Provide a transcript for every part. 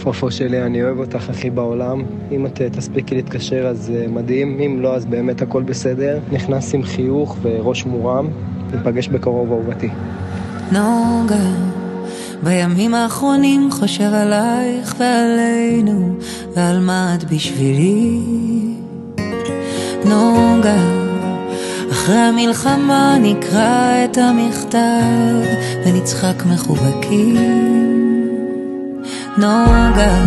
פופו שלי, אני אוהב אותך הכי בעולם. אם את תספיקי להתקשר אז מדהים, אם לא אז באמת הכל בסדר. נכנס עם חיוך וראש מורם, ניפגש בקרוב אהובתי. נוגה, בימים האחרונים חושב עלייך ועלינו ועל מה את בשבילי. נוגה, אחרי המלחמה נקרא את המכתב ונצחק מחובקים. נוגה,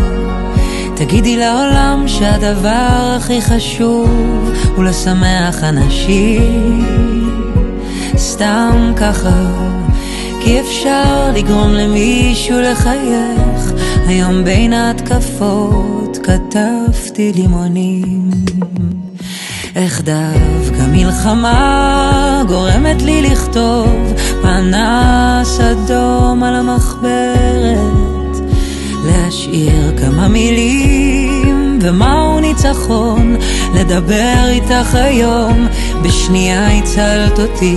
תגידי לעולם שהדבר הכי חשוב הוא לשמח אנשים. סתם ככה, כי אפשר לגרום למישהו לחייך. היום בין ההתקפות כתבתי לימונים. איך דווקא מלחמה גורמת לי לכתוב פנס אדום על המחברת, להשאיר כמה מילים ומהו ניצחון, לדבר איתך היום בשנייה הצלת אותי.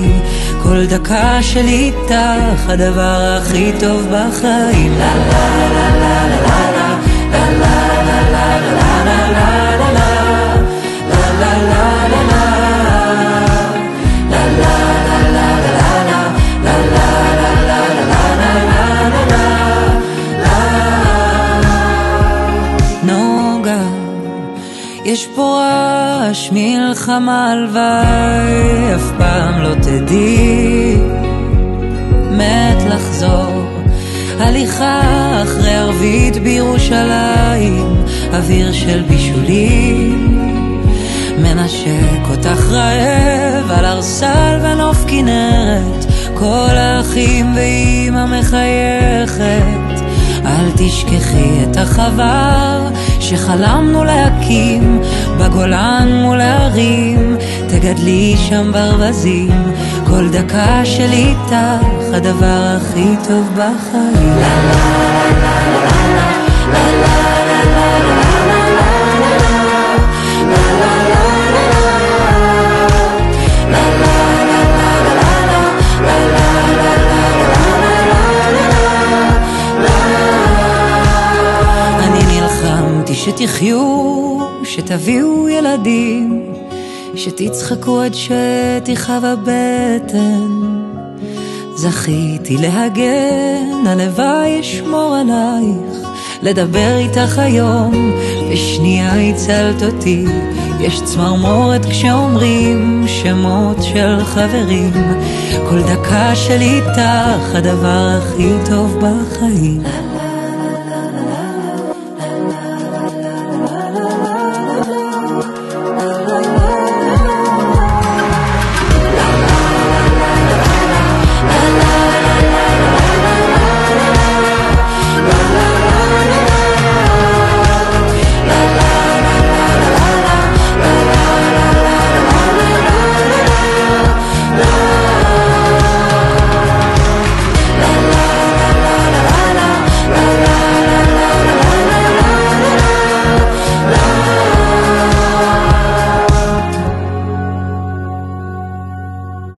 כל דקה שלי איתך הדבר הכי טוב בחיים. לה לה לה לה לה לה לה לה לה לה לה יש פה רעש מלחמה, הלוואי אף פעם לא תדעי. מת לחזור, הליכה אחרי ערבית בירושלים, אוויר של בישולים מנשק אותך רעב על ארסל ונוף כנרת, כל האחים ואמא מחייכת. אל תשכחי את החבר שחלמנו להקים בגולן מול הערים, תגדלי שם ברווזים. כל דקה שלי איתך הדבר הכי טוב בחיים. לה לה לה לה לה לה לה שתחיו, שתביאו ילדים, שתצחקו עד שתכאב הבטן. זכיתי להגן, הלוואי ישמור עלייך, לדבר איתך היום בשנייה הצלת אותי. יש צמרמורת כשאומרים שמות של חברים, כל דקה שלי איתך הדבר הכי טוב בחיים.